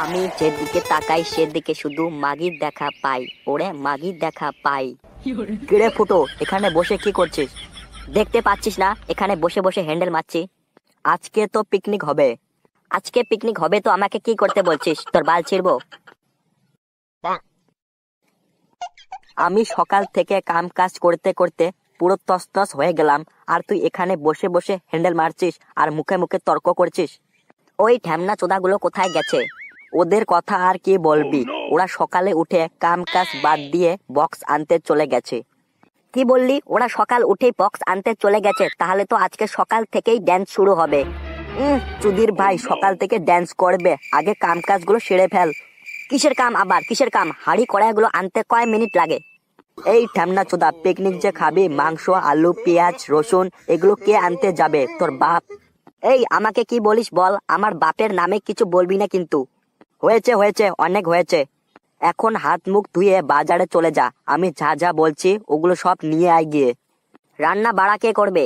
আমি যেদিকে তাকাই সেদিকে শুধু মাগির দেখা পাই। ওরে মাগির দেখা পাই। কিরে ফুটো, এখানে বসে কি করছিস? দেখতে পাচ্ছিস না এখানে বসে বসে হ্যান্ডেল মারছি? আজকে তো পিকনিক হবে। আজকে পিকনিক হবে তো আমাকে কি করতে বলছিস? তোর বাল ছিড়বো। আমি সকাল থেকে কাম কাজ করতে করতে পুরো তছনছ হয়ে গেলাম, আর তুই এখানে বসে বসে হ্যান্ডেল মারছিস আর মুখে মুখে তর্ক করছিস। ওই ঢ্যামনা চোদাগুলো কোথায় গেছে? ওদের কথা আর কি বলবি, ওরা সকালে উঠে কাম কাজ বাদ দিয়ে বক্স আনতে চলে গেছে। কি বললি? ওরা সকাল উঠেই বক্স আনতে চলে গেছে? তাহলে তো আজকে সকাল থেকেই ড্যান্স শুরু হবে। চুদির ভাই সকাল থেকে ড্যান্স করবে, আগে কাম কাজগুলো সেরে ফেল। কিসের কাম আবার কিসের কাম? হাঁড়ি কড়াইগুলো আনতে কয় মিনিট লাগে? এই ঢ্যামনা চোদা, পিকনিক যে খাবি, মাংস আলু পেঁয়াজ রসুন এগুলো কে আনতে যাবে? তোর বাপ। এই আমাকে কি বলিস বল, আমার বাপের নামে কিছু বলবি না কিন্তু। হয়েছে হয়েছে, অনেক হয়েছে। এখন হাত মুখ ধুয়ে বাজারে চলে যা, আমি যা যা বলছি ওগুলো সব নিয়ে আয় গিয়ে। রান্না বাড়া কে করবে?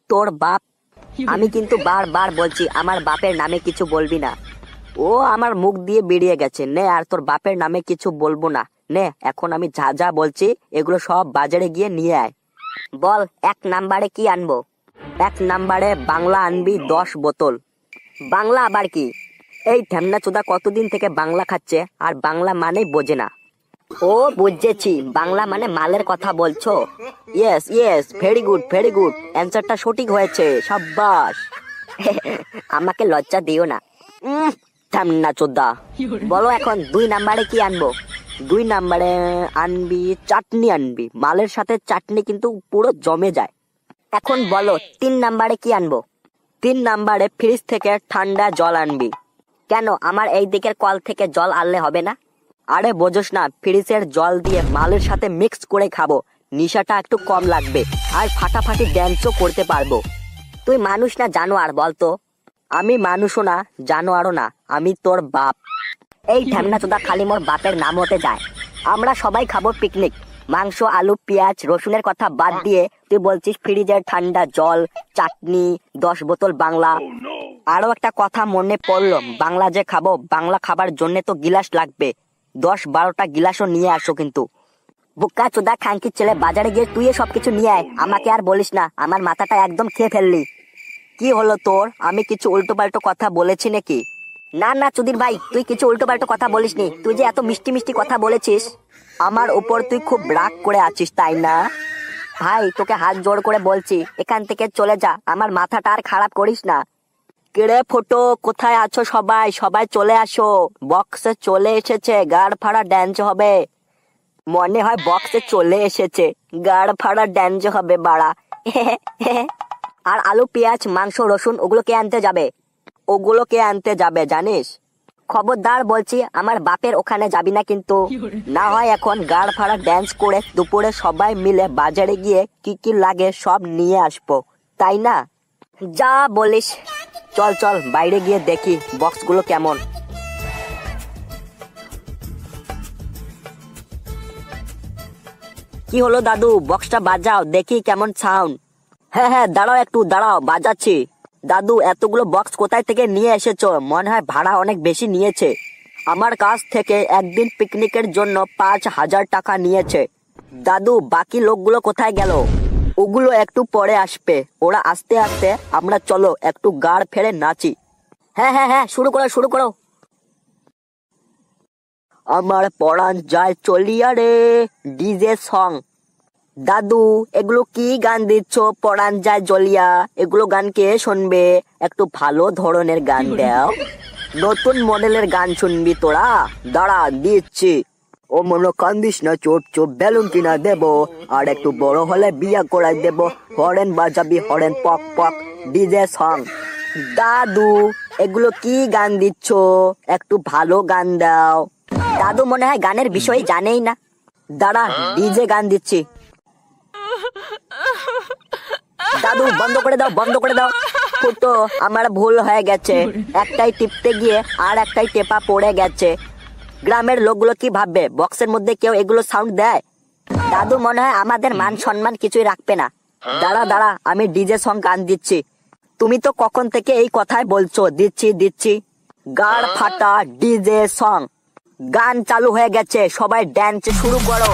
তোর বাপ। আমি কিন্তু বারবার বলছি আমার বাপের নামে কিছু বলবি না। ও আমার মুখ দিয়ে বেরিয়ে গেছে, নে আর তোর বাপের নামে কিছু বলবো না। নে এখন আমি যা যা বলছি এগুলো সব বাজারে গিয়ে নিয়ে আয়। বল, 1 নাম্বারে কি আনবো? 1 নাম্বারে বাংলা আনবি 10 বোতল। বাংলা আবার কি? এই ঢ্যামনা চোদা কতদিন থেকে বাংলা খাচ্ছে আর বাংলা মানেই বোঝে না। ও বুঝেছি, বাংলা মানে মালের কথা বলছো। Yes yes, very good very good, অ্যান্সারটা সঠিক হয়েছে, সাব্বাস। আমাকে লজ্জা দিও না। ঢ্যামনা চোদা। বলো এখন 2 নাম্বারে কি আনবো? 2 নাম্বারে আনবি চাটনি আনবি, মালের সাথে চাটনি কিন্তু পুরো জমে যায়। এখন বলো 3 নাম্বারে কি আনবো? 3 নাম্বারে ফ্রিজ থেকে ঠান্ডা জল আনবি। কেন, আমার এই দিকের কল থেকে জল আনলে হবে না? আরে বোঝোস না, ফ্রিজের জল দিয়ে মালের সাথে মিক্স করে খাবো, নেশাটা একটু কম লাগবে আর ফাটাফাটি ড্যান্সও করতে পারবো। তুই মানুষ না জানোয়ার বলতো? আমি মানুষও না জানোয়ারও না, আমি তোর বাপ। এই ঢ্যামনা চোদা খালি মোর বাপের নাম হতে যায়। আমরা সবাই খাবো পিকনিক, মাংস আলু পেঁয়াজ রসুনের কথা বাদ দিয়ে তুই বলছিস ফ্রিজের ঠান্ডা জল, চাটনি, 10 বোতল বাংলা। আরো একটা কথা মনে পড়লো, বাংলা যে খাবো, বাংলা খাবার জন্য তো গিলাস লাগবে, 10-12টা গিলাসও নিয়ে আসো কিন্তু। বুকা চোদা খানকির ছেলে, বাজারে গিয়ে তুই সবকিছু নিয়ে আয়, আমাকে আর বলিস না, আমার মাথাটা একদম খেয়ে ফেললি। কি হলো তোর? আমি কিছু উল্টো পাল্টো কথা বলেছি নাকি? না না চুদির ভাই, তুই কিছু উল্টো পাল্টো কথা বলিসনি। তুই যে এত মিষ্টি মিষ্টি কথা বলেছিস, আমার উপর তুই খুব রাগ করে আছিস তাই না? ভাই তোকে হাত জোড় করে বলছি, এখান থেকে চলে যা, আমার মাথাটা আর খারাপ করিস না। কেড়ে ফটো, কোথায় আছো সবাই? সবাই চলে আসো, বক্সে চলে এসেছে, গাড় ফাড়া ড্যান্স হবে। মনে হয় বক্সে চলে এসেছে, গাড় ফাড়া ড্যান্স হবে বাড়া। আর আলু পেঁয়াজ মাংস রসুন ওগুলো কে আনতে যাবে? ওগুলো কে আনতে যাবে জানিস? খবরদার বলছি, আমার বাপের ওখানে যাবি না কিন্তু। না হয় এখন গাড় ফাড়া ড্যান্স করে দুপুরে সবাই মিলে বাজারে গিয়ে কি কি লাগে সব নিয়ে আসবো, তাই না? যা বলিস। চল চল বাইরে গিয়ে দেখি বক্সগুলো কেমন। কি হলো দাদু, বক্সটা বাজাও দেখি কেমন সাউন্ড। হ্যাঁ হ্যাঁ দাঁড়াও একটু দাঁড়াও, বাজাচ্ছি। দাদু এতগুলো বক্স কোথায় থেকে নিয়ে এসেছো? মনে হয় ভাড়া অনেক বেশি নিয়েছে। আমার কাছ থেকে একদিন পিকনিকের জন্য 5,000 টাকা নিয়েছে। দাদু বাকি লোকগুলো কোথায় গেল? ওগুলো একটু পরে আসবে, ওরা আস্তে আস্তে আমরা চলো একটু গাড় ফেরে নাচি। হ্যাঁ হ্যাঁ হ্যাঁ, শুরু করো শুরু করো। আমার পরাণ যায় চলিয়া রে, ডিজে সং। দাদু এগুলো কি গান দিচ্ছ? পরাণ যায় জ্বলিয়া, এগুলো গান কে শুনবে? একটু ভালো ধরনের গান দাও, নতুন মডেলের গান শুনবি তোরা? দাঁড়া দিচ্ছি। ও মনে কান্দিস না, চোপ চোপ বেলুন কিনা দেবো, আর একটু বড় হলে বিয়া করাই দেবো, হরেন বাজাবি হরেন পক পক, ডিজে সং। দাদু এগুলো কি গান দিচ্ছ? একটু ভালো গান দাও। দাদু মনে হয় গানের বিষয় জানেই না। দাঁড়া ডিজে গান দিচ্ছি। দাদু বন্ধ করে দাও বন্ধ করে দাও। ফুটো আমার ভুল হয়ে গেছে, একটাই টিপতে গিয়ে আর একটাই টেপা পড়ে গেছে। গ্রামের লোকগুলো কি ভাববে বক্সের মধ্যে কেউ এগুলো সাউন্ড দেয়? দাদু মনে হয় আমাদের মান সম্মান কিছুই রাখবে না। দাঁড়া দাঁড়া, আমি ডিজে সং গান দিচ্ছি। তুমি তো কখন থেকে এই কথাই বলছো দিচ্ছি দিচ্ছি। গাড় ফাটা ডিজে সং। গান চালু হয়ে গেছে, সবাই ড্যান্স শুরু করো।